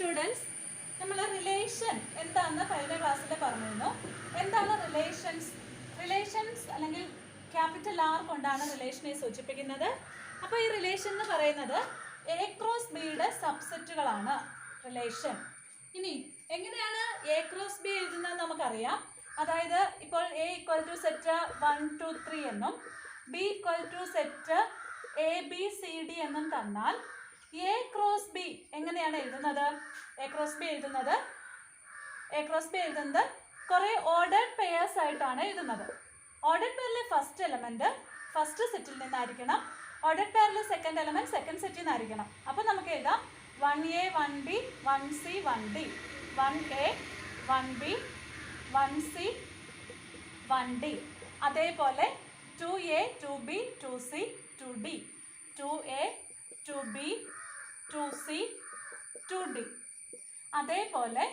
Students, നമ്മൾ relation എന്താണെന്ന് കഴിഞ്ഞ ക്ലാസ്സിൽ പറഞ്ഞിരുന്നു. എന്താണ് റിലേഷൻസ്? റിലേഷൻസ് അല്ലെങ്കിൽ ക്യാപിറ്റൽ ആർ കൊണ്ടാണ് റിലേഷനെ സൂചിപ്പിക്കുന്നത്. അപ്പോൾ ഈ റിലേഷൻ എന്ന് പറയുന്നത് എ ക്രോസ് ബിയുടെ സബ്സെറ്റുകളാണ് റിലേഷൻ. ഇനി എങ്ങനെയാണ് എ ക്രോസ് ബി എഴുതുന്നത് നമുക്കറിയാം. അതായത് ഇപ്പോൾ എ ഈക്വൽ ടു സെറ്റ് 1 2 3 എന്നും B equal to set A B C D എന്നും തന്നാൽ എ ക്രോസ് ബി എങ്ങനെയാണ് എഴുതുന്നത്? എ ക്രോസ് ബി എഴുതുന്നത് കുറേ ഓർഡേഡ് പെയേഴ്സ് ആയിട്ടാണ് എഴുതുന്നത്. ഓർഡേഡ് പെയറിലെ ഫസ്റ്റ് എലമെന്റ് ഫസ്റ്റ് സെറ്റിൽ നിന്നായിരിക്കണം. ഓർഡേഡ് പെയറിലെ സെക്കൻഡ് എലമെന്റ് സെക്കൻഡ് സെറ്റിൽ നിന്നായിരിക്കണം. അപ്പോൾ നമുക്ക് എഴുതാം 1A 1B 1C 1D 1A 1B 1C 1D. അതേപോലെ 2A 2B 2C 2D 2A 2B 2C 2D. അതേപോലെ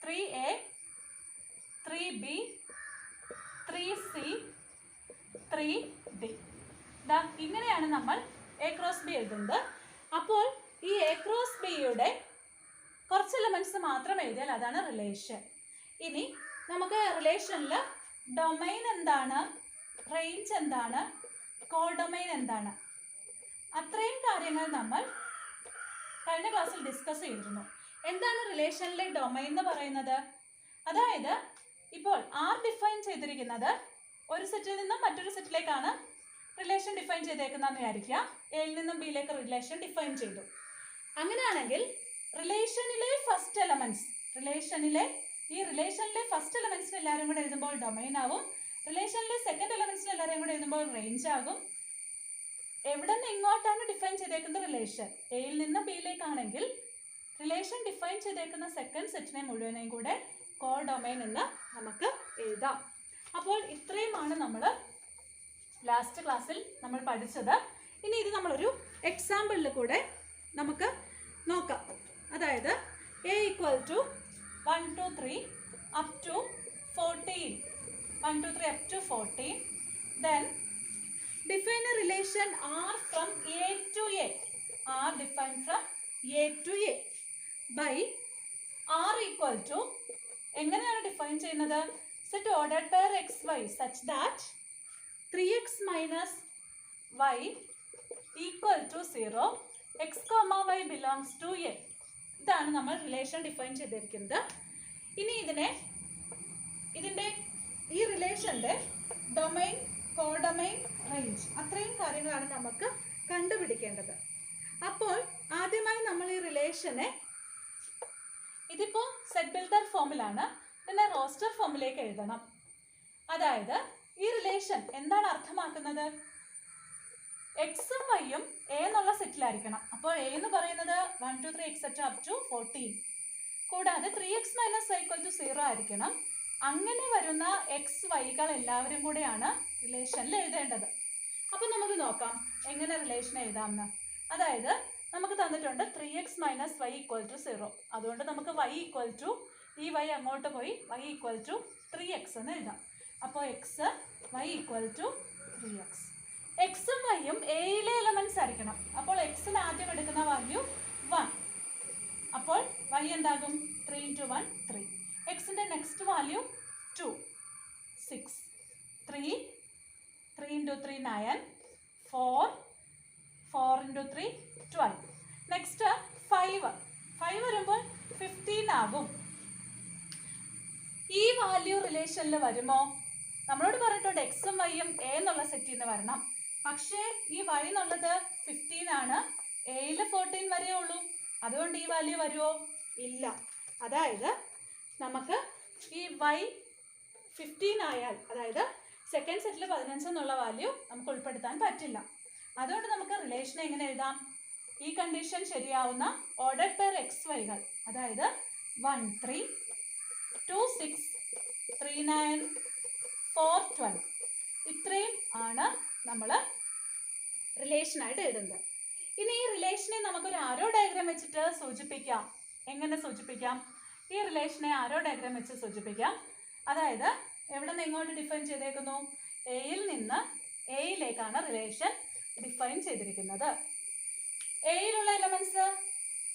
3A 3B 3C 3D. ഇങ്ങനെയാണ് നമ്മൾ എ ക്രോസ് ബി എഴുതുന്നത്. അപ്പോൾ ഈ എ ക്രോസ് ബിയുടെ കുറച്ച് എലമെന്റ്സ് മാത്രം എഴുതിയാൽ അതാണ് റിലേഷൻ. ഇനി നമുക്ക് റിലേഷനിൽ ഡൊമൈൻ എന്താണ്, റേഞ്ച് എന്താണ്, കോഡൊമൈൻ എന്താണ്, അത്രയും കാര്യങ്ങൾ നമ്മൾ കഴിഞ്ഞ ക്ലാസ്സിൽ ഡിസ്കസ് ചെയ്തിരുന്നു. എന്താണ് റിലേഷനിലെ ഡൊമൈൻ എന്ന് പറയുന്നത്? അതായത് ഇപ്പോൾ ആർ ഡിഫൈൻ ചെയ്തിരിക്കുന്നത് ഒരു സെറ്റിൽ നിന്നും മറ്റൊരു സെറ്റിലേക്കാണ് റിലേഷൻ ഡിഫൈൻ ചെയ്തേക്കുന്നതെന്ന് വിചാരിക്കുക. എയിൽ നിന്നും ബിയിലേക്ക് റിലേഷൻ ഡിഫൈൻ ചെയ്തു. അങ്ങനെയാണെങ്കിൽ റിലേഷനിലെ ഫസ്റ്റ് എലമെന്റ്സ് ഈ റിലേഷനിലെ ഫസ്റ്റ് എലമെന്റ്സിന് എല്ലാവരും കൂടെ എഴുതുമ്പോൾ ഡൊമൈൻ ആവും. റിലേഷനിലെ സെക്കൻഡ് എലമെന്റ്സിന് എല്ലാവരും കൂടെ എഴുതുമ്പോൾ റേഞ്ച് ആകും. എവിടെ നിന്ന് ഇങ്ങോട്ടാണ് ഡിഫൈൻ ചെയ്തേക്കുന്ന റിലേഷൻ? എയിൽ നിന്ന് ബിയിലേക്കാണെങ്കിൽ റിലേഷൻ ഡിഫൈൻ ചെയ്തേക്കുന്ന സെക്കൻഡ് സെറ്റിനെ മുഴുവനെയും കൂടെ കോ ഡൊമൈൻ എന്ന് നമുക്ക് എഴുതാം. അപ്പോൾ ഇത്രയുമാണ് നമ്മൾ ലാസ്റ്റ് ക്ലാസ്സിൽ നമ്മൾ പഠിച്ചത്. ഇനി ഇത് നമ്മളൊരു എക്സാമ്പിളിൽ കൂടെ നമുക്ക് നോക്കാം. അതായത് A equal to 1 2 3 up to 14 1 2 3 up to 14. Then define a relation R from A to A. R defined from A to A by R equal to എങ്ങനെയാണ് ഡിഫൈൻ ചെയ്യുന്നത്? Set ordered pair X Y such that 3x minus y equal to 0 x, y belongs to A. ഇതാണ് നമ്മൾ relation define ചെയ്തിരിക്കുന്നത്. ഇനി ഈ റിലേഷൻ്റെ domain, codomain, range അത്രയും കാര്യങ്ങളാണ് നമുക്ക് കണ്ടുപിടിക്കേണ്ടത്. അപ്പോൾ ആദ്യമായി നമ്മൾ ഈ റിലേഷനെ, ഇതിപ്പോൾ സെറ്റ് ബിൽഡർ ഫോമിലാണ്, പിന്നെ റോസ്റ്റർ ഫോമിലേക്ക് എഴുതണം. അതായത് ഈ റിലേഷൻ എന്താണ് അർത്ഥമാക്കുന്നത്? എക്സും വൈയും എ എന്നുള്ള സെറ്റിലായിരിക്കണം. അപ്പോൾ എ എന്ന് പറയുന്നത് 1 2 3 എക്സെട്ര അപ് ടു 14. കൂടാതെ 3x minus y equal to 0 ആയിരിക്കണം. അങ്ങനെ വരുന്ന എക്സ് വൈകൾ എല്ലാവരും കൂടെയാണ് റിലേഷനിൽ എഴുതേണ്ടത്. അപ്പം നമുക്ക് നോക്കാം എങ്ങനെ റിലേഷൻ എഴുതാമെന്ന്. അതായത് നമുക്ക് തന്നിട്ടുണ്ട് 3x minus Y equal to 0. അതുകൊണ്ട് നമുക്ക് y ഈക്വൽ ടു, ഈ y അങ്ങോട്ട് പോയി y ഈക്വൽ ടു 3x എന്ന് എഴുതാം. അപ്പോൾ X y equal to 3x. എക്സും വൈയും എയിലെ എലമെന്റ്സ് ആയിരിക്കണം. അപ്പോൾ എക്സിന് ആദ്യം എടുക്കുന്ന വാല്യൂ 1. അപ്പോൾ y എന്താകും? 3 into 1 3. എക്സിൻ്റെ next value 2 6 3 3 into 3 9 4 4 into 3 12. Next 5 വരുമ്പോൾ 15 ആകും. ഈ വാല്യൂ റിലേഷനിൽ വരുമോ? നമ്മളോട് പറഞ്ഞിട്ടുണ്ട് എക്സും വൈയും എ എന്നുള്ള സെറ്റിൽ നിന്ന് വരണം. പക്ഷേ ഈ വൈ എന്നുള്ളത് 15 ആണ്, എയിൽ 14 വരെ ഉള്ളൂ. അതുകൊണ്ട് ഈ വാല്യൂ വരുമോ? ഇല്ല. അതായത് നമുക്ക് ഈ വൈ 15 ആയാൽ, അതായത് സെക്കൻഡ് സെറ്റിൽ 15 എന്നുള്ള വാല്യൂ നമുക്ക് ഉൾപ്പെടുത്താൻ പറ്റില്ല. അതുകൊണ്ട് നമുക്ക് റിലേഷനെ എങ്ങനെ എഴുതാം? ഈ കണ്ടീഷൻ ശരിയാവുന്ന ഓർഡർ പെയർ എക്സ് വൈകൾ, അതായത് 1 3 2 6 3 9 4 12, ഇത്രയും ആണ് നമ്മൾ റിലേഷനായിട്ട് എഴുതുന്നത്. ഇനി ഈ റിലേഷനെ നമുക്കൊരു ആരോ ഡയഗ്രാം വെച്ചിട്ട് സൂചിപ്പിക്കാം. എങ്ങനെ സൂചിപ്പിക്കാം? ഈ റിലേഷനെ ആരോ ഡയഗ്രാം വെച്ച് സൂചിപ്പിക്കാം. അതായത് എവിടെ നിന്ന് ഇങ്ങോട്ട് ഡിഫൈൻ ചെയ്തേക്കുന്നു? എയിൽ നിന്ന് എയിലേക്കാണ് റിലേഷൻ ഡിഫൈൻ ചെയ്തിരിക്കുന്നത്. എയിലുള്ള എലമെന്റ്സ്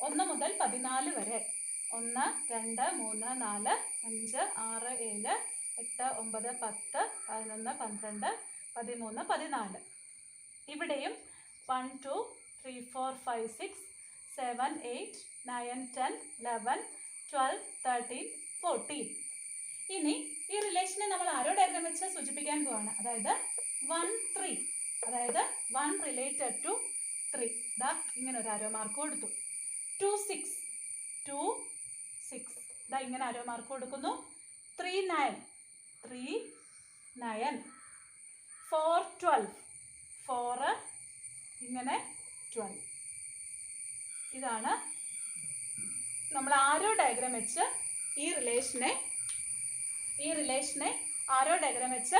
1 മുതൽ 14 വരെ. 1 2 3 4 5 6 7 8 9 10 11 12 13 14. ഇവിടെയും 1 2 3 4 5 6 7 8 9 10 11 12 13 14. ഇനി ഈ റിലേഷനെ നമ്മൾ ആരോ ഡയഗ്രാം വെച്ച് സൂചിപ്പിക്കാൻ പോവാണ്. അതായത് 1 3, അതായത് 1 റിലേറ്റഡ് ടു 3. ദാ ഇങ്ങനെ ഒരു ആരോ മാർക്ക് കൊടുത്തു. 2 6 2 6, ദാ ഇങ്ങനെ ആരോ മാർക്ക് കൊടുക്കുന്നു. 3 9 3 9. 4 12 4 ഇങ്ങനെ 12. ഇതാണ് നമ്മൾ ആരോ ഡയഗ്രാം വെച്ച് ഈ റിലേഷനെ ആരോ ഡയഗ്രാം വെച്ച്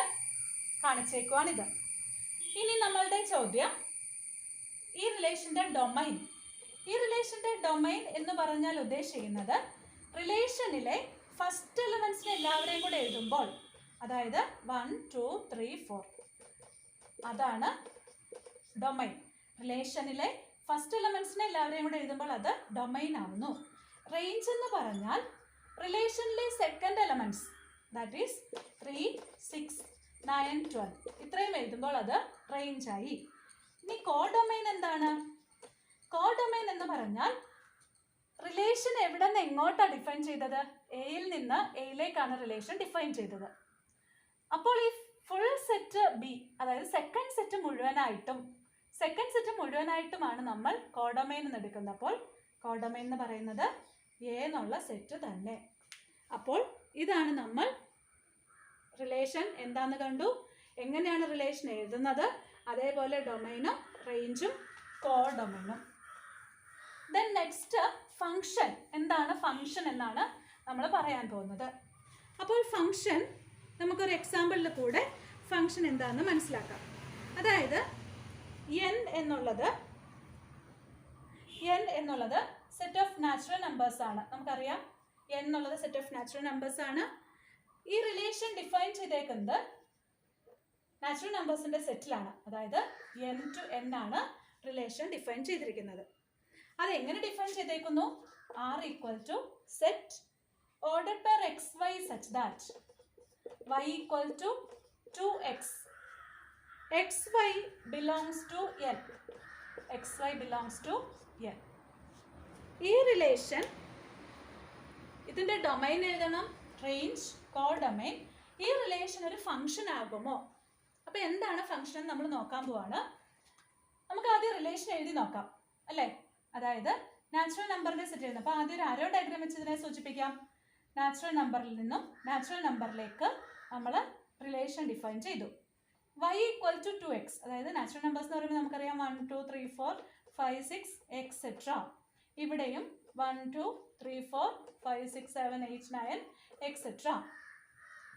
കാണിച്ചേക്കുവാണിത്. ഇനി നമ്മളുടെ ചോദ്യം, ഈ റിലേഷൻ്റെ ഡൊമൈൻ എന്ന് പറഞ്ഞാൽ ഉദ്ദേശിക്കുന്നത് റിലേഷനിലെ ഫസ്റ്റ് എലമെന്റ്സിനെ എല്ലാവരെയും കൂടെ എഴുതുമ്പോൾ, അതായത് 1 2 3 4, അതാണ് ഡൊമൈൻ. റിലേഷനിലെ ഫസ്റ്റ് എലമെന്റ്സിനെ എല്ലാവരെയും കൂടെ എഴുതുമ്പോൾ അത് ഡൊമൈൻ ആവുന്നു. റേഞ്ച് എന്ന് പറഞ്ഞാൽ റിലേഷനിലെ സെക്കൻഡ് എലമെന്റ്സ്, ദാറ്റ് ഈസ് 3 6 9 12, ഇത്രയും എഴുതുമ്പോൾ അത് റേഞ്ച് ആയി. ഇനി കോഡൊമൈൻ എന്താണ്? കോഡൊമൈൻ എന്ന് പറഞ്ഞാൽ റിലേഷൻ എവിടെ നിന്ന് എങ്ങോട്ടാണ് ഡിഫൈൻ ചെയ്തത്? എയിൽ നിന്ന് എയിലേക്കാണ് റിലേഷൻ ഡിഫൈൻ ചെയ്തത്. അപ്പോൾ ഈ ഫുൾ സെറ്റ് ബി, അതായത് സെക്കൻഡ് സെറ്റ് മുഴുവനായിട്ടുമാണ് നമ്മൾ കോഡൊമൈൻ എന്ന് എടുക്കുന്നത്. അപ്പോൾ കോഡൊമൈൻ എന്ന് പറയുന്നത് എ എന്നുള്ള സെറ്റ് തന്നെ. അപ്പോൾ ഇതാണ് നമ്മൾ റിലേഷൻ എന്താണെന്ന് കണ്ടു, എങ്ങനെയാണ് റിലേഷൻ എഴുതുന്നത്, അതേപോലെ ഡൊമൈനും റേഞ്ചും കോഡൊമൈനും. Then next function. എന്താണ് ഫംഗ്ഷൻ എന്നാണ് നമ്മൾ പറയാൻ പോകുന്നത്. അപ്പോൾ ഫംഗ്ഷൻ നമുക്കൊരു എക്സാമ്പിളിൽ കൂടെ ഫംഗ്ഷൻ എന്താണെന്ന് മനസ്സിലാക്കാം. അതായത് n എന്നുള്ളത് സെറ്റ് ഓഫ് നാച്ചുറൽ നമ്പേഴ്സ് ആണ്. നമുക്കറിയാം n എന്നുള്ളത് സെറ്റ് ഓഫ് നാച്ചുറൽ നമ്പേഴ്സ് ആണ്. ഈ റിലേഷൻ ഡിഫൈൻ ചെയ്തേക്കുന്നത് നാച്ചുറൽ നമ്പേഴ്സിന്റെ സെറ്റിലാണ്. അതായത് n to n ആണ് റിലേഷൻ ഡിഫൈൻ ചെയ്തിരിക്കുന്നത്. അതെങ്ങനെ define ചെയ്തേക്കുന്നു? r equal to set ordered per xy such that y equal to 2x, xy belongs to n, ഈ relation ഇതിന്റെ domain എഴുതണം, റേഞ്ച്, കോഡൊമൈൻ. ഈ റിലേഷൻ ഒരു ഫംഗ്ഷൻ ആകുമോ? അപ്പോൾ എന്താണ് ഫംഗ്ഷൻ എന്ന് നമ്മൾ നോക്കാൻ പോവാണ്. നമുക്ക് ആദ്യം റിലേഷൻ എഴുതി നോക്കാം അല്ലേ? അതായത് നാച്ചുറൽ നമ്പറിന്റെ സെറ്റ് എഴുതുന്നത്. അപ്പോൾ ആദ്യം ഒരു ആരോ ഡയഗ്രാം വെച്ച് ഇതിനെ സൂചിപ്പിക്കാം. നാച്ചുറൽ നമ്പറിൽ നിന്നും നാച്ചുറൽ നമ്പറിലേക്ക് നമ്മൾ റിലേഷൻ ഡിഫൈൻ ചെയ്തു. y equal to 2x, അതായത് നാച്ചുറൽ നമ്പേഴ്സ് എന്ന് പറയുമ്പോൾ നമുക്കറിയാം 1 2 3 4 5 6 എക്സെട്ര. ഇവിടെയും 1 2 3 4 5 6 7 8 9 എക്സെട്ര.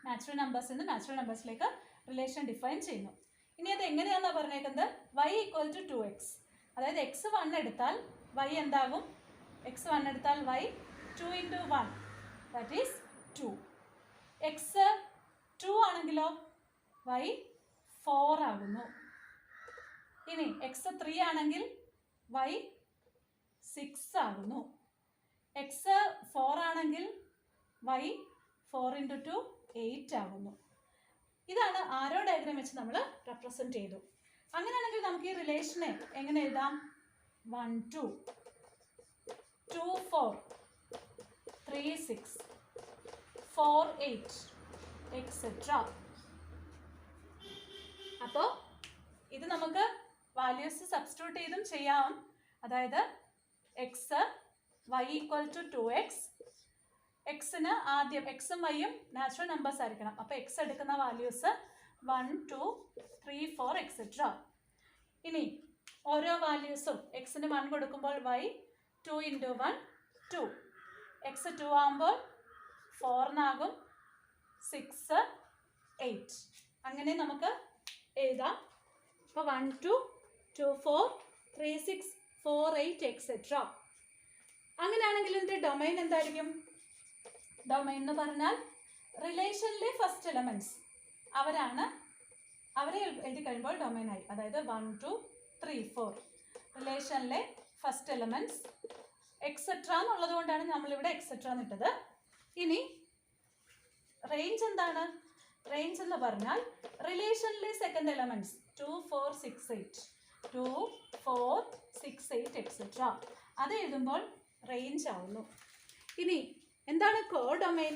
നാച്ചുറൽ നമ്പേഴ്സിൽ നിന്ന് നാച്ചുറൽ നമ്പേഴ്സിലേക്ക് റിലേഷൻ ഡിഫൈൻ ചെയ്യുന്നു. ഇനി അത് എങ്ങനെയാണെന്നാണ് പറഞ്ഞേക്കുന്നത്? y equal to 2x, അതായത് x 1 എടുത്താൽ y എന്താകും? x 1 എടുത്താൽ y 2 into 1, that is 2. x 2 ആണെങ്കിലോ y 4 ആകുന്നു. ഇനി x 3 ആണെങ്കിൽ y 6 ആകുന്നു. x 4 ആണെങ്കിൽ y 4 into 2 8 ആകുന്നു. ഇതാണ് ആരോ ഡയഗ്രാം വെച്ച് നമ്മൾ റെപ്രസെന്റ് ചെയ്തു. അങ്ങനെയാണെങ്കിൽ നമുക്ക് ഈ റിലേഷനെ എങ്ങനെ എഴുതാം? 1 2 2 4 3 6 4 8 എക്സെട്ര. അപ്പോൾ ഇത് നമുക്ക് വാല്യൂസ് സബ്സ്റ്റിറ്റ്യൂട്ട് ചെയ്തും ചെയ്യാം. അതായത് X Y equal to 2x. എക്സിന് ആദ്യം എക്സും വൈയും നാച്ചുറൽ നമ്പേഴ്സ് ആയിരിക്കണം. അപ്പോൾ എക്സ് എടുക്കുന്ന വാല്യൂസ് 1 2 3 4 എക്സെട്ര. ഇനി ഓരോ വാല്യൂസും എക്സിന് 1 കൊടുക്കുമ്പോൾ y 2 into 1 2, എക്സ് 2 ആകുമ്പോൾ 4 നാകും 6 8. അങ്ങനെ നമുക്ക് എഴുതാം. അപ്പോൾ 1 2 2 4 3 6 4 8 എക്സെട്ര. അങ്ങനെയാണെങ്കിൽ ഇതിൻ്റെ ഡൊമൈൻ എന്തായിരിക്കും? ഡൊമൈൻ എന്ന് പറഞ്ഞാൽ റിലേഷനിലെ ഫസ്റ്റ് എലമെൻറ്റ്സ് അവരെ എഴുതി കഴിയുമ്പോൾ ഡൊമൈൻ ആയി. അതായത് 1 2 3 4 റിലേഷനിലെ ഫസ്റ്റ് എലമെൻറ്റ്സ് എക്സെട്ര എന്നുള്ളത് കൊണ്ടാണ് നമ്മളിവിടെ എക്സെട്ര എന്നിട്ടത്. ഇനി റേഞ്ച് എന്താണ്? റേഞ്ച് എന്ന് പറഞ്ഞാൽ റിലേഷനിലെ സെക്കൻഡ് എലമെന്റ്സ് 2, 4, 6, 8 2, 4, 6, 8 എക്സെട്ര അത് എഴുതുമ്പോൾ റേഞ്ച് ആവുന്നു. ഇനി എന്താണ് കോഡൊമൈൻ?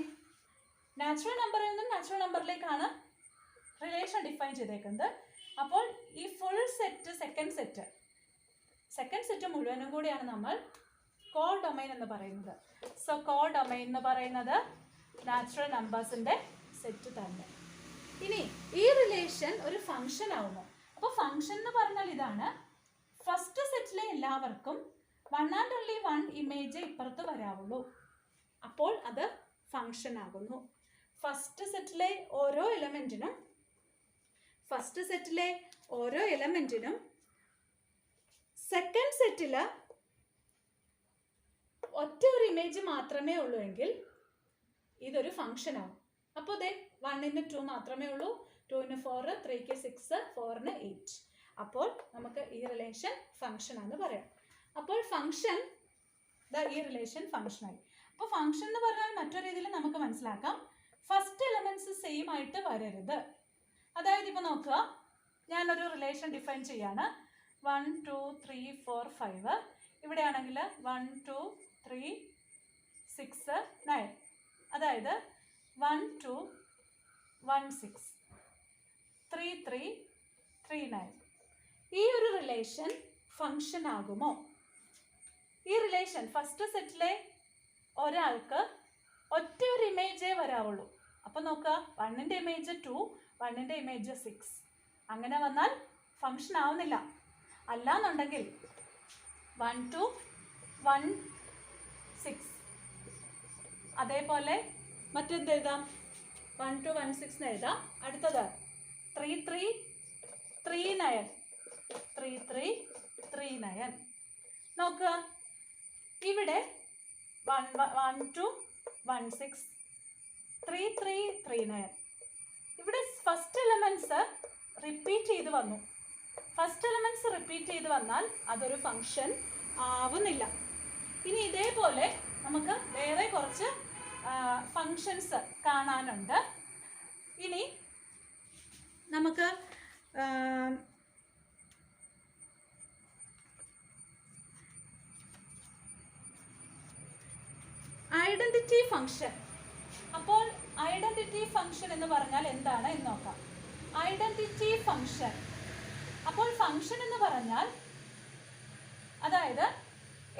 നാച്ചുറൽ നമ്പറിൽ നിന്നും നാച്ചുറൽ നമ്പറിലേക്കാണ് റിലേഷൻ ഡിഫൈൻ ചെയ്തേക്കുന്നത്. അപ്പോൾ ഈ ഫുൾ സെറ്റ് സെക്കൻഡ് സെറ്റ് മുഴുവനും കൂടിയാണ് നമ്മൾ കോഡൊമൈൻ എന്ന് പറയുന്നത്. സോ കോഡൊമൈൻ എന്ന് പറയുന്നത് നാച്ചുറൽ നമ്പേഴ്സിൻ്റെ സെറ്റ് തന്നെ. ഇനി ഈ റിലേഷൻ ഒരു ഫംഗ്ഷൻ ആവുന്നു. അപ്പോൾ ഫംഗ്ഷൻ എന്ന് പറഞ്ഞാൽ ഇതാണ്, ഫസ്റ്റ് സെറ്റിലെ എല്ലാവർക്കും 1 and only 1 ഇമേജ് ഇപ്പുറത്ത് വരാവുള്ളൂ. അപ്പോൾ അത് ഫംഗ്ഷൻ ആകുന്നു. ഫസ്റ്റ് സെറ്റിലെ ഓരോ എലമെൻറ്റിനും സെക്കൻഡ് സെറ്റിൽ ഒറ്റ ഒരു ഇമേജ് മാത്രമേ ഉള്ളൂ എങ്കിൽ ഇതൊരു ഫംഗ്ഷൻ ആവും. അപ്പോൾ ദേ 1ന് 2 മാത്രമേ ഉള്ളൂ, 2ന് 4, 3ക്ക് 6, 4ന് 8. അപ്പോൾ നമുക്ക് ഈ റിലേഷൻ ഫംഗ്ഷൻ ആണെന്ന് പറയാം. അപ്പോൾ ഫംഗ്ഷൻ ഈ റിലേഷൻ ഫംഗ്ഷനായി. അപ്പോൾ ഫംഗ്ഷൻ എന്ന് പറഞ്ഞാൽ മറ്റൊരു രീതിയിൽ നമുക്ക് മനസ്സിലാക്കാം, ഫസ്റ്റ് എലമെന്റ്സ് സെയിം ആയിട്ട് വരരുത്. അതായത് ഇപ്പോൾ നോക്കുക, ഞാനൊരു റിലേഷൻ ഡിഫൈൻ ചെയ്യാണ്. 1, 2, 3, 4, 5. ഇവിടെയാണെങ്കിൽ 1, 2, 3, 6, 9. അതായത് 1, 2, 1, 6, 3, 3, 3, 9. ഈ ഒരു റിലേഷൻ ഫംഗ്ഷൻ ആകുമോ? ഈ റിലേഷൻ ഫസ്റ്റ് സെറ്റിലെ ഒരാൾക്ക് ഒറ്റ ഒരു ഇമേജേ വരാവുള്ളൂ. അപ്പോൾ നോക്കുക, 1ൻ്റെ ഇമേജ് 2, 1ൻ്റെ ഇമേജ് 6. അങ്ങനെ വന്നാൽ ഫംഗ്ഷൻ ആവുന്നില്ല. അല്ലാന്നുണ്ടെങ്കിൽ 1, 2, 1, 6. അതേപോലെ മറ്റെന്ത് എഴുതാം? 1, 2, 1, 6 എന്ന് എഴുതാം. അടുത്തത് 3, 3, 3, 9. 3, 3, 3, 9. നോക്കുക, ഇവിടെ 1, 2, 1, 6, 3, 3, 3, 9. ഇവിടെ ഫസ്റ്റ് എലമെന്റ്സ് റിപ്പീറ്റ് ചെയ്ത് വന്നു. ഫസ്റ്റ് എലമെന്റ്സ് റിപ്പീറ്റ് ചെയ്ത് വന്നാൽ അതൊരു ഫംഗ്ഷൻ ആവുന്നില്ല. ഇനി ഇതേപോലെ നമുക്ക് വേറെ കുറച്ച് ഫങ്ഷൻസ് കാണാനുണ്ട്. ഇനി നമുക്ക് ഐഡന്റിറ്റി ഫംഗ്ഷൻ. അപ്പോൾ ഐഡന്റിറ്റി ഫംഗ്ഷൻ എന്ന് പറഞ്ഞാൽ എന്താണ് എന്ന് നോക്കാം. ഐഡന്റിറ്റി ഫംഗ്ഷൻ, അപ്പോൾ ഫംഗ്ഷൻ എന്ന് പറഞ്ഞാൽ അതായത്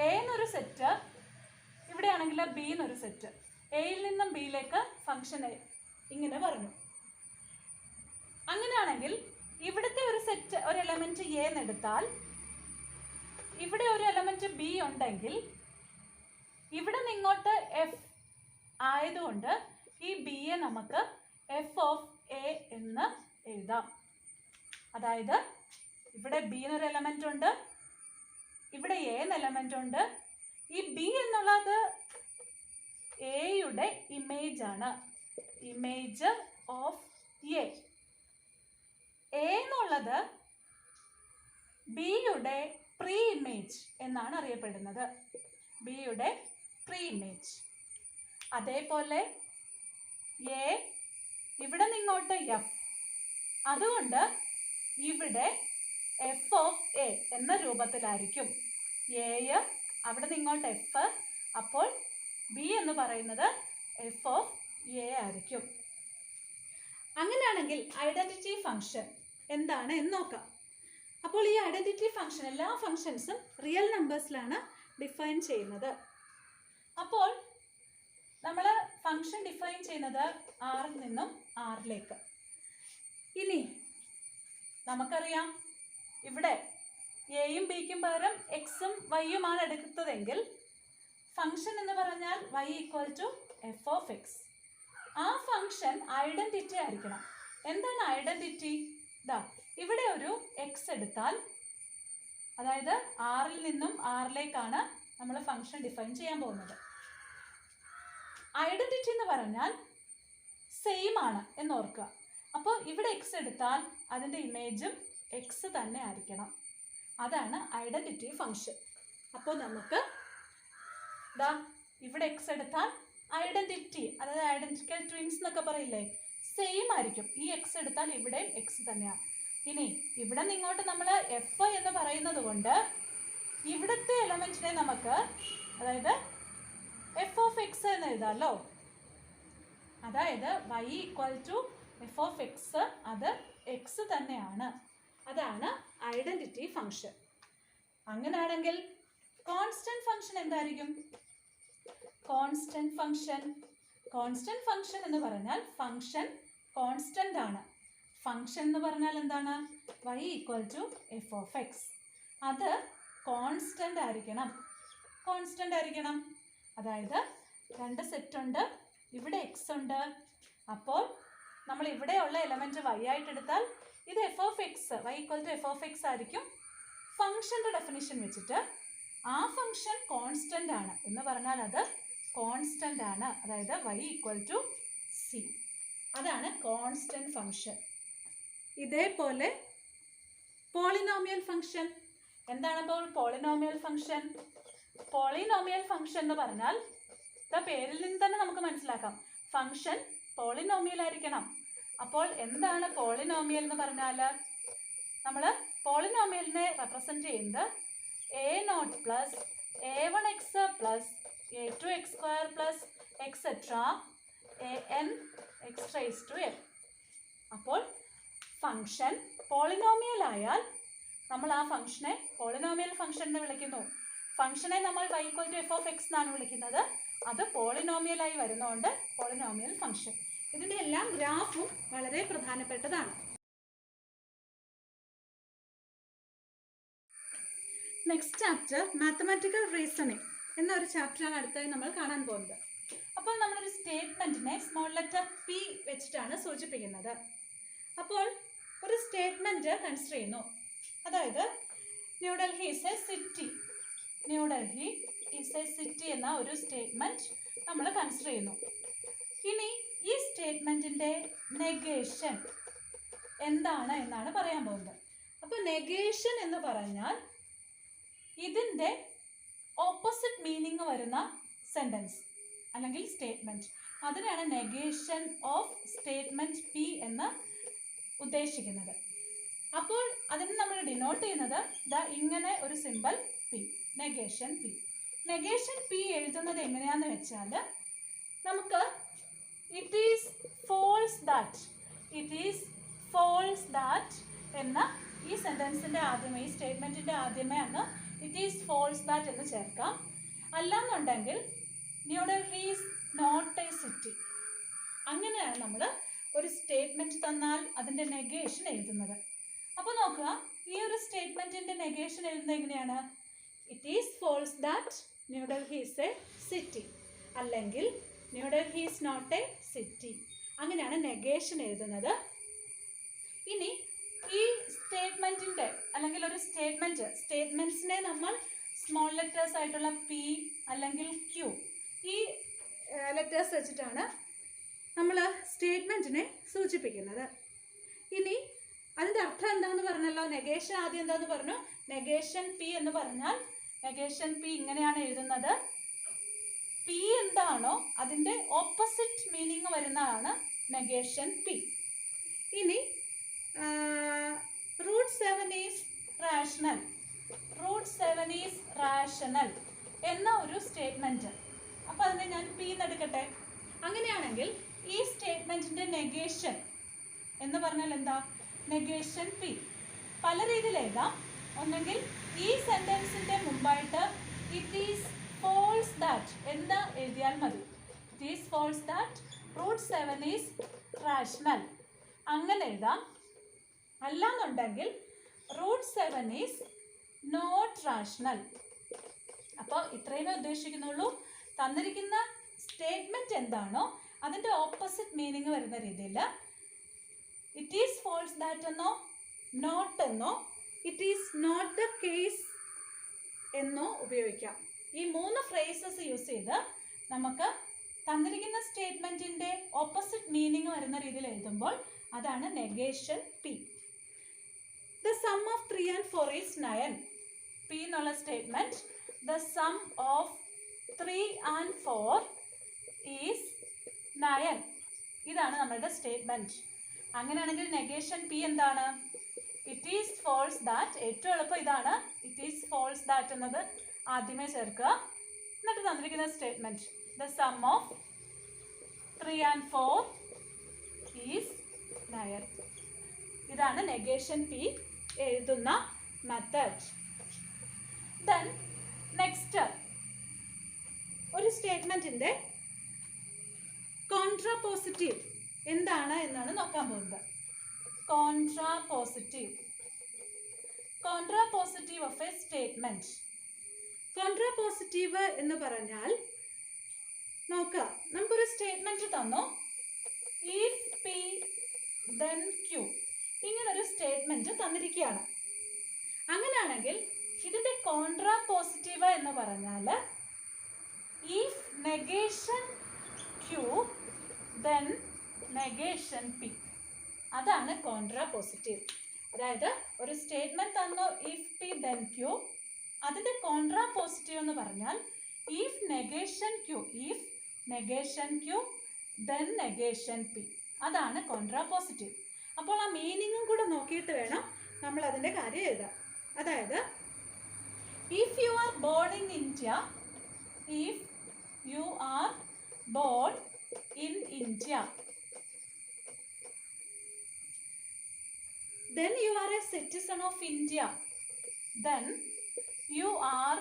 എ എന്നൊരു സെറ്റ്, ഇവിടെയാണെങ്കിൽ ബി എന്നൊരു സെറ്റ്, എയിൽ നിന്നും ബിയിലേക്ക് ഫംഗ്ഷൻ ഇങ്ങനെ പറഞ്ഞു. അങ്ങനെയാണെങ്കിൽ ഇവിടുത്തെ ഒരു സെറ്റ് ഒരു എലമെന്റ് എ എന്നെടുത്താൽ ഇവിടെ ഒരു എലമെന്റ് ബി ഉണ്ടെങ്കിൽ ഇവിടെ നിങ്ങോട്ട് എഫ് ആയതുകൊണ്ട് ഈ ബിയെ നമുക്ക് എഫ് ഓഫ് എ എന്ന് എഴുതാം. അതായത് ഇവിടെ ബി എന്നൊരു എലമെന്റ് ഉണ്ട്, ഇവിടെ എ എന്ന എലമെന്റ് ഉണ്ട്. ഈ ബി എന്നുള്ളത് എയുടെ ഇമേജ് ആണ്, ഇമേജ് ഓഫ് എ. എന്നുള്ളത് ബിയുടെ പ്രീ ഇമേജ് എന്നാണ് അറിയപ്പെടുന്നത്, ബിയുടെ പ്രീ ഇമേജ്. അതേപോലെ എ ഇവിടെ നിങ്ങോട്ട് എഫ്, അതുകൊണ്ട് ഇവിടെ എഫ് ഓഫ് എ എന്ന രൂപത്തിലായിരിക്കും. എ അവിടെ നിങ്ങോട്ട് എഫ്, അപ്പോൾ ബി എന്ന് പറയുന്നത് എഫ് ഓഫ് എ ആയിരിക്കും. അങ്ങനെയാണെങ്കിൽ ഐഡന്റിറ്റി ഫംഗ്ഷൻ എന്താണ് എന്ന് നോക്കാം. അപ്പോൾ ഈ ഐഡന്റിറ്റി ഫംഗ്ഷൻ എല്ലാ ഫംഗ്ഷൻസും റിയൽ നമ്പേഴ്സിലാണ് ഡിഫൈൻ ചെയ്യുന്നത്. അപ്പോൾ നമ്മൾ ഫംഗ്ഷൻ ഡിഫൈൻ ചെയ്യുന്നത് ആറിൽ നിന്നും ആറിലേക്ക്. ഇനി നമുക്കറിയാം ഇവിടെ എയും ബിക്കും പകരം എക്സും വൈയുമാണ് എടുത്തതെങ്കിൽ ഫംഗ്ഷൻ എന്ന് പറഞ്ഞാൽ y equal to F of X. ആ ഫംഗ്ഷൻ ഐഡന്റിറ്റി ആയിരിക്കണം. എന്താണ് ഐഡന്റിറ്റി? ഇവിടെ ഒരു എക്സ് എടുത്താൽ, അതായത് ആറിൽ നിന്നും ആറിലേക്കാണ് നമ്മൾ ഫംഗ്ഷൻ ഡിഫൈൻ ചെയ്യാൻ പോകുന്നത്. ഐഡന്റിറ്റി എന്ന് പറഞ്ഞാൽ സെയിം ആണ് എന്ന് ഓർക്കുക. അപ്പോൾ ഇവിടെ എക്സ് എടുത്താൽ അതിൻ്റെ ഇമേജും എക്സ് തന്നെ ആയിരിക്കണം. അതാണ് ഐഡന്റിറ്റി ഫംഗ്ഷൻ. അപ്പോൾ നമുക്ക് ദാ ഇവിടെ എക്സ് എടുത്താൽ ഐഡന്റിറ്റി, അതായത് ഐഡന്റിക്കൽ ട്വിൻസ് എന്നൊക്കെ പറയില്ലേ, സെയിം ആയിരിക്കും. ഈ എക്സ് എടുത്താൽ ഇവിടെയും എക്സ് തന്നെയാണ്. ഇനി ഇവിടെ നിന്ന് ഇങ്ങോട്ട് നമ്മൾ എഫ് എന്ന് പറയുന്നത് കൊണ്ട് ഇവിടുത്തെ എലമെന്റിനെ നമുക്ക്, അതായത് എഫ് ഓഫ് എക്സ് എന്ന് എഴുതാമല്ലോ. അതായത് y equal to F of X, അത് എക്സ് തന്നെയാണ്. അതാണ് ഐഡന്റിറ്റി ഫംഗ്ഷൻ. അങ്ങനെയാണെങ്കിൽ കോൺസ്റ്റന്റ് ഫംഗ്ഷൻ എന്തായിരിക്കും? കോൺസ്റ്റന്റ് ഫംഗ്ഷൻ എന്ന് പറഞ്ഞാൽ ഫംഗ്ഷൻ കോൺസ്റ്റന്റ് ആണ്. ഫംഗ്ഷൻ എന്ന് പറഞ്ഞാൽ എന്താണ്? y equal to F of X. അത് കോൺസ്റ്റന്റ് ആയിരിക്കണം. അതായത് രണ്ട് സെറ്റ് ഉണ്ട്, ഇവിടെ എക്സ് ഉണ്ട്. അപ്പോൾ നമ്മൾ ഇവിടെയുള്ള എലമെന്റ് y ആയിട്ട് എടുത്താൽ ഇത് f of x, y equal to F of x ആയിരിക്കും. ഫംഗ്ഷന്റെ ഡെഫിനിഷൻ വെച്ചിട്ട് ആ ഫംഗ്ഷൻ കോൺസ്റ്റന്റ് ആണ് എന്ന് പറഞ്ഞാൽ അത് കോൺസ്റ്റന്റ് ആണ്. അതായത് y ഈക്വൽ ടു സി. അതാണ് കോൺസ്റ്റന്റ് ഫംഗ്ഷൻ. ഇതേപോലെ പോളിനോമിയൽ ഫംഗ്ഷൻ എന്താണ്? അപ്പോൾ പോളിനോമിയൽ ഫംഗ്ഷൻ എന്ന് പറഞ്ഞാൽ പേരിൽ നിന്ന് തന്നെ നമുക്ക് മനസ്സിലാക്കാം, ഫംഗ്ഷൻ പോളിനോമിയൽ ആയിരിക്കണം. അപ്പോൾ എന്താണ് പോളിനോമിയൽ എന്ന് പറഞ്ഞാൽ? നമ്മൾ പോളിനോമിയലിനെ റെപ്രസെന്റ് ചെയ്യുന്നത് a0 plus a1x plus a2x² plus etcetera an x raise to n. അപ്പോൾ ഫംഗ്ഷൻ പോളിനോമിയൽ ആയാൽ നമ്മൾ ആ ഫംഗ്ഷനെ പോളിനോമിയൽ ഫംഗ്ഷൻ എന്ന് വിളിക്കുന്നു. ഫംഗ്ഷനെ നമ്മൾ y equal to F of x എന്നാണ് വിളിക്കുന്നത്. അത് പോളിനോമിയലായി വരുന്നതുകൊണ്ട് പോളിനോമിയൽ ഫംഗ്ഷൻ. ഇതിൻ്റെ എല്ലാം ഗ്രാഫും വളരെ പ്രധാനപ്പെട്ടതാണ്. നെക്സ്റ്റ് ചാപ്റ്റർ മാത്തമാറ്റിക്കൽ റീസണിങ് എന്നൊരു ചാപ്റ്ററാണ് അടുത്തായി നമ്മൾ കാണാൻ പോകുന്നത്. അപ്പോൾ നമ്മളൊരു സ്റ്റേറ്റ്മെൻറ്റിനെ സ്മോൾ ലെറ്റർ പി വെച്ചിട്ടാണ് സൂചിപ്പിക്കുന്നത്. അപ്പോൾ ഒരു സ്റ്റേറ്റ്മെൻറ്റ് കൺസിഡർ ചെയ്യുന്നു. അതായത് ന്യൂഡൽഹി ഈസ് എ സിറ്റി എന്ന ഒരു സ്റ്റേറ്റ്മെൻറ്റ് നമ്മൾ കൺസിഡർ ചെയ്യുന്നു. ഇനി ഈ സ്റ്റേറ്റ്മെൻറ്റിൻ്റെ നെഗേഷൻ എന്താണ് എന്നാണ് പറയാൻ പോകുന്നത്. അപ്പോൾ നെഗേഷൻ എന്ന് പറഞ്ഞാൽ ഇതിൻ്റെ ഓപ്പോസിറ്റ് മീനിങ് വരുന്ന സെൻറ്റൻസ് അല്ലെങ്കിൽ സ്റ്റേറ്റ്മെൻറ്റ്, അതിനാണ് നെഗേഷൻ ഓഫ് സ്റ്റേറ്റ്മെൻറ്റ് പി എന്ന് ഉദ്ദേശിക്കുന്നത്. അപ്പോൾ അതിന് നമ്മൾ ഡിനോട്ട് ചെയ്യുന്നത് ഇങ്ങനെ ഒരു സിമ്പൽ പി, നെഗേഷൻ പി എഴുതുന്നത് എങ്ങനെയാണെന്ന് വെച്ചാൽ നമുക്ക് ഇറ്റ് ഈസ് ഫോൾസ് ദാറ്റ് എന്ന ഈ സെൻറ്റൻസിൻ്റെ ആദ്യമേ, ഈ സ്റ്റേറ്റ്മെൻറ്റിൻ്റെ ആദ്യമേ അങ്ങ് ഇറ്റ് ഈസ് ഫോൾസ് ദാറ്റ് എന്ന് ചേർക്കാം. അല്ലാന്നുണ്ടെങ്കിൽ New Delhi is not a city. അങ്ങനെയാണ് നമ്മൾ ഒരു സ്റ്റേറ്റ്മെൻറ്റ് തന്നാൽ അതിൻ്റെ നെഗേഷൻ എഴുതുന്നത്. അപ്പോൾ നോക്കുക, ഈ ഒരു സ്റ്റേറ്റ്മെൻറ്റിൻ്റെ നെഗേഷൻ എഴുതുന്നത് എങ്ങനെയാണ്? It is false that New Delhi is a city, അല്ലെങ്കിൽ New Delhi is not a city. അങ്ങനെയാണ് നെഗേഷൻ എഴുതുന്നത്. ഇനി ഈ സ്റ്റേറ്റ്മെൻറ്റിൻ്റെ അല്ലെങ്കിൽ ഒരു സ്റ്റേറ്റ്മെൻറ്റ്സിനെ നമ്മൾ സ്മോൾ ലെറ്റേഴ്സ് ആയിട്ടുള്ള പി അല്ലെങ്കിൽ ക്യൂ, ഈ ലെറ്റേഴ്സ് വെച്ചിട്ടാണ് നമ്മൾ സ്റ്റേറ്റ്മെൻറ്റിനെ സൂചിപ്പിക്കുന്നത്. ഇനി അതിൻ്റെ അർത്ഥം എന്താണെന്ന് പറഞ്ഞല്ലോ, നെഗേഷൻ ആദ്യം എന്താന്ന് പറഞ്ഞു? നെഗേഷൻ പി എന്ന് പറഞ്ഞാൽ നെഗേഷൻ പി ഇങ്ങനെയാണ് എഴുതുന്നത്. പി എന്താണോ അതിൻ്റെ ഓപ്പോസിറ്റ് മീനിങ് വരുന്നതാണ് നെഗേഷൻ പി. ഇനി റൂട്ട് 7 ഈസ് റാഷണൽ എന്ന ഒരു സ്റ്റേറ്റ്മെൻറ്റ്. അപ്പോൾ അതിനെ ഞാൻ പി എന്നെടുക്കട്ടെ. അങ്ങനെയാണെങ്കിൽ ഈ സ്റ്റേറ്റ്മെൻറ്റിൻ്റെ നെഗേഷൻ എന്ന് പറഞ്ഞാൽ എന്താ? നെഗേഷൻ പി പല രീതിയിൽ എഴുതാം. ഒന്നെങ്കിൽ ഈ സെൻറ്റൻസിൻ്റെ മുമ്പായിട്ട് ഇറ്റ് ഈസ് ഫോൾസ് ദാറ്റ് എന്ന് എഴുതിയാൽ മതി. It is false that root 7 is rational, അങ്ങനെ എഴുതാം. അല്ലാന്നുണ്ടെങ്കിൽ റൂട്ട് 7 ഈസ് നോട്ട് റാഷണൽ. അപ്പോൾ ഇത്രയുമേ ഉദ്ദേശിക്കുന്നുള്ളൂ. തന്നിരിക്കുന്ന സ്റ്റേറ്റ്മെൻറ്റ് എന്താണോ അതിൻ്റെ ഓപ്പോസിറ്റ് മീനിങ് വരുന്ന രീതിയിൽ ഇറ്റ് ഈസ് ഫോൾസ് ദാറ്റ് എന്നോ നോട്ട് എന്നോ it is not the case എന്നോ ഉപയോഗിക്കാം. ഈ 3 ഫ്രേസസ് യൂസ് ചെയ്ത് നമുക്ക് തന്നിരിക്കുന്ന സ്റ്റേറ്റ്മെൻറ്റിൻ്റെ ഓപ്പോസിറ്റ് മീനിങ് വരുന്ന രീതിയിൽ എഴുതുമ്പോൾ അതാണ് negation P. The sum of 3 and 4 is 9. P എന്നുള്ള statement the sum of 3 and 4 is 9. ഇതാണ് നമ്മളുടെ സ്റ്റേറ്റ്മെന്റ്. അങ്ങനെയാണെങ്കിൽ നെഗേഷൻ പി എന്താണ്? It is false that. ഏറ്റവും എളുപ്പം ഇതാണ്. ഇറ്റ് ഈസ് ഫോൾസ് ദാറ്റ് എന്നത് ആദ്യമേ ചേർക്കുക. എന്നിട്ട് തന്നിരിക്കുന്ന statement the sum of 3 and 4 is 9. ഇതാണ് നെഗേഷൻ പി എഴുതുന്ന മെത്തേഡ്. ദെൻ നെക്സ്റ്റ് ഒരു സ്റ്റേറ്റ്മെന്റിന്റെ കോൺട്രാപോസിറ്റീവ് എന്താണ് എന്നാണ് നോക്കാൻ പോകുന്നത്. Contrapositive of a statement. Contrapositive എന്ന് പറഞ്ഞാൽ നോക്കുക, നമുക്കൊരു സ്റ്റേറ്റ്മെന്റ് തന്നു, ഇഫ് പി ദെൻ ക്യൂ, ഇങ്ങനൊരു സ്റ്റേറ്റ്മെന്റ് തന്നിരിക്കുകയാണ്. അങ്ങനെയാണെങ്കിൽ ഇതിന്റെ കോൺട്രാപോസിറ്റീവ് എന്ന് പറഞ്ഞാൽ if negation Q then negation P. അതാണ് കോൺട്രാപോസിറ്റീവ്. അതായത് ഒരു സ്റ്റേറ്റ്മെന്റ് തന്നു ഇഫ് പി ദെൻ ക്യൂ, അതിന്റെ കോൺട്രാപോസിറ്റീവ് എന്ന് പറഞ്ഞാൽ if negation Q then negation P. അതാണ് കോൺട്രാപോസിറ്റീവ്. അപ്പോൾ ആ മീനിങ്ങും കൂടെ നോക്കിയിട്ട് വേണം നമ്മൾ അതിന്റെ കാര്യം എഴുതാൻ. അതായത് if you are born in India, if you are bone in India, then you are a citizen of India, then you are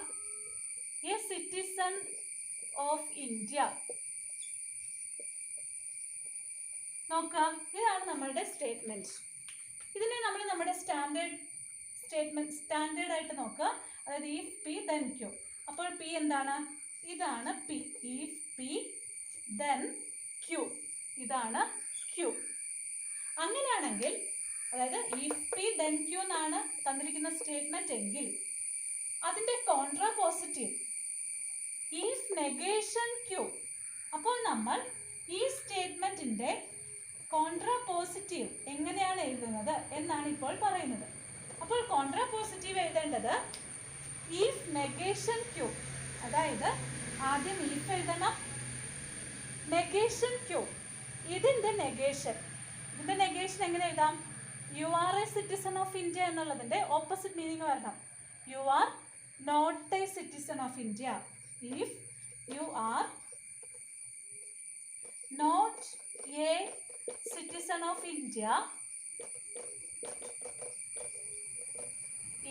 a citizen of India. നോക്കാം, ഇതാണ് നമ്മളുടെ സ്റ്റേറ്റ്മെന്റ്. ഇതിനെ നമ്മൾ നമ്മുടെ സ്റ്റാൻഡേർഡ് ആയിട്ട് നോക്കുക. അതായത് ഇഫ് പി ദെൻ ക്യൂ. അപ്പോൾ പി എന്താണ്? ഇതാണ് P. If P then Q, ഇതാണ് ക്യൂ. അങ്ങനെയാണെങ്കിൽ അതായത് ഇഫ് പി ദെൻ ക്യൂ എന്നാണ് തന്നിരിക്കുന്ന സ്റ്റേറ്റ്മെന്റ് എങ്കിൽ അതിന്റെ കോൺട്രാപോസിറ്റീവ് ഇഫ് നെഗേഷൻ ക്യൂ. അപ്പോൾ നമ്മൾ ഈ സ്റ്റേറ്റ്മെന്റിന്റെ കോൺട്രാപോസിറ്റീവ് എങ്ങനെയാണ് എഴുതുന്നത് എന്നാണ് ഇപ്പോൾ പറയുന്നത്. അപ്പോൾ കോൺട്രാപോസിറ്റീവ് എഴുതേണ്ടത് ഇഫ് നെഗേഷൻ ക്യൂ. അതായത് ആദ്യം ഇഫ് എഴുതണം, നെഗേഷൻ ക്യൂ. ഇതിൻ്റെ നെഗേഷൻ എങ്ങനെ എഴുതാം? You are a citizen of India എന്നുള്ളതിൻ്റെ ഓപ്പോസിറ്റ് മീനിങ് വരണം. You are not a citizen of India. If you are not a citizen of India,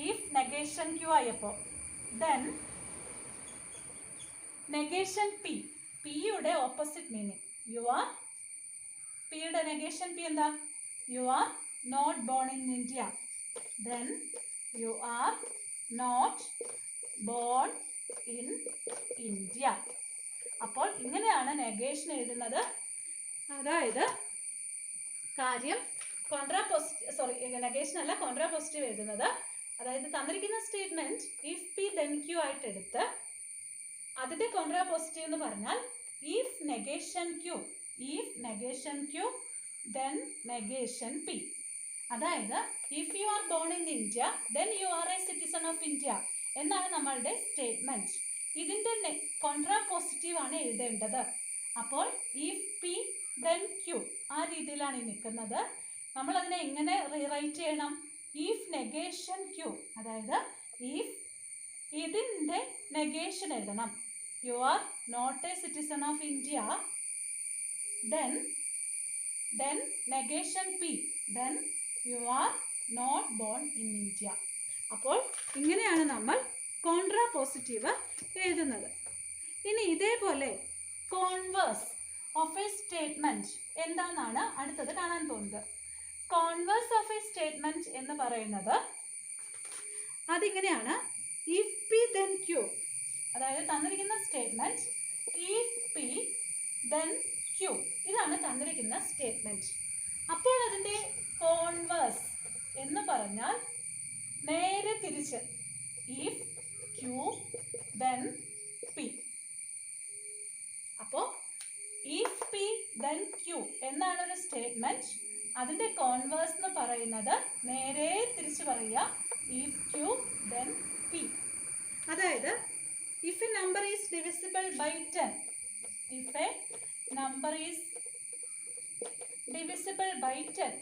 if negation Q ആയപ്പോൾ then negation P. പിയുടെ opposite meaning you are. പിയുടെ negation P എന്താ? You are not born in India, then you are not born in India. അപ്പോൾ ഇങ്ങനെയാണ് negation എഴുതുന്നത്. അതായത് കാര്യം negation അല്ല, കോൺട്രാപോസിറ്റീവ് എഴുതുന്നത്. അതായത് തന്നിരിക്കുന്ന statement if P then Q ആയിട്ട് എടുത്ത് അതിന്റെ കോൺട്രാപോസിറ്റീവ് എന്ന് പറഞ്ഞാൽ if negation Q then negation P. അതായത് if you are born in India then you are a citizen of India എന്നാണ് നമ്മളുടെ സ്റ്റേറ്റ്മെന്റ്. ഇതിന്റെ കോൺട്രാപോസിറ്റീവ് ആണ് എഴുതേണ്ടത്. അപ്പോൾ ഇഫ് പി ദെൻ ക്യൂ ആ രീതിയിലാണ് ഈ നിൽക്കുന്നത്. നമ്മൾ അതിനെ എങ്ങനെ റീറൈറ്റ് ചെയ്യണം? ഇഫ് നെഗേഷൻ ക്യൂ, അതായത് ഇഫ് ഇതിൻ്റെ നെഗേഷൻ എഴുതണം. You are not a citizen of India, then negation P, then you are not born in India. അപ്പോൾ ഇങ്ങനെയാണ് നമ്മൾ കോൺട്രാപോസിറ്റീവ് എഴുതുന്നത്. ഇനി ഇതേപോലെ കോൺവേഴ്സ് ഓഫ് എ സ്റ്റേറ്റ്മെന്റ് എന്താണെന്നാണ് അടുത്തത് കാണാൻ പോകുന്നത്. കോൺവേഴ്സ് ഓഫ് എ സ്റ്റേറ്റ്മെന്റ് എന്ന് പറയുന്നത് അതിങ്ങനെയാണ്. ഇഫ് പി ദെൻ ക്യൂ, അതായത് തന്നിരിക്കുന്ന statement if P then Q, ഇതാണ് തന്നിരിക്കുന്ന സ്റ്റേറ്റ്മെന്റ്. അപ്പോൾ അതിൻ്റെ കോൺവേഴ്സ് എന്ന് പറഞ്ഞാൽ നേരെ തിരിച്ച് ഇഫ് ക്യൂ ദെൻ പി. അപ്പോൾ ഇഫ് പി ദെൻ ക്യൂ എന്നാണ് ഒരു സ്റ്റേറ്റ്മെന്റ്. അതിൻ്റെ കോൺവേഴ്സ് എന്ന് പറയുന്നത് നേരെ തിരിച്ച് പറയുക ഇഫ് ക്യൂ ദെൻ പി. അതായത് if a number is divisible by 10, if a number is divisible by 10,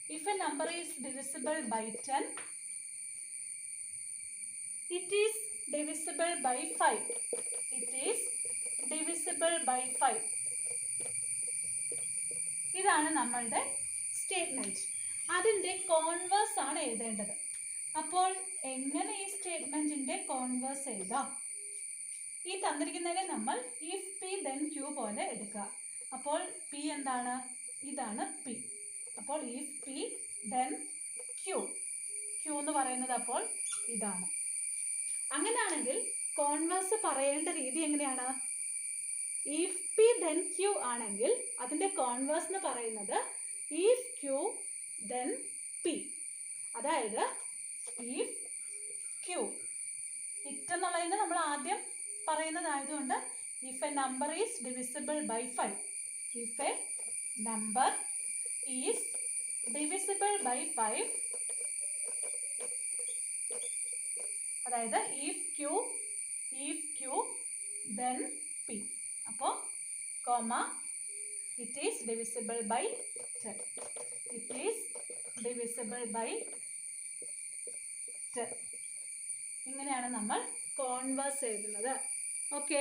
if a number is divisible by 10, it is divisible by 5. It is divisible by 5. ഇതാണ് നമ്മളുടെ statement. അതിൻ്റെ converse ആണ് എഴുതേണ്ടത്. അപ്പോൾ എങ്ങനെ ഈ സ്റ്റേറ്റ്മെൻറ്റിൻ്റെ converse എഴുതാം? ഈ തന്നിരിക്കുന്നതിനെ നമ്മൾ ഇഫ് പി ദെൻ ക്യൂ പോലെ എടുക്കുക. അപ്പോൾ പി എന്താണ്? ഇതാണ് പി. അപ്പോൾ if P then Q, Q എന്ന് പറയുന്നത് അപ്പോൾ ഇതാണ്. അങ്ങനെയാണെങ്കിൽ കോൺവേഴ്സ് പറയേണ്ട രീതി എങ്ങനെയാണ്? ഇഫ് പി ദെൻ ക്യൂ ആണെങ്കിൽ അതിൻ്റെ കോൺവേഴ്സ് എന്ന് പറയുന്നത് ഇഫ് ക്യൂ ദെൻ പി. അതായത് ഇഫ് ക്യൂ, ഇറ്റ് എന്നുള്ളതിന് നമ്മൾ ആദ്യം പറയുന്നതായതുകൊണ്ട് if a number is divisible by 5, if a number is divisible by 5, അതായത് ഇഫ് ക്യൂ ദെൻ പി. അപ്പോൾ comma it is divisible by 10, it is divisible by 10. ഇങ്ങനെയാണ് നമ്മൾ converse എഴുതുന്നത്. ഓക്കെ.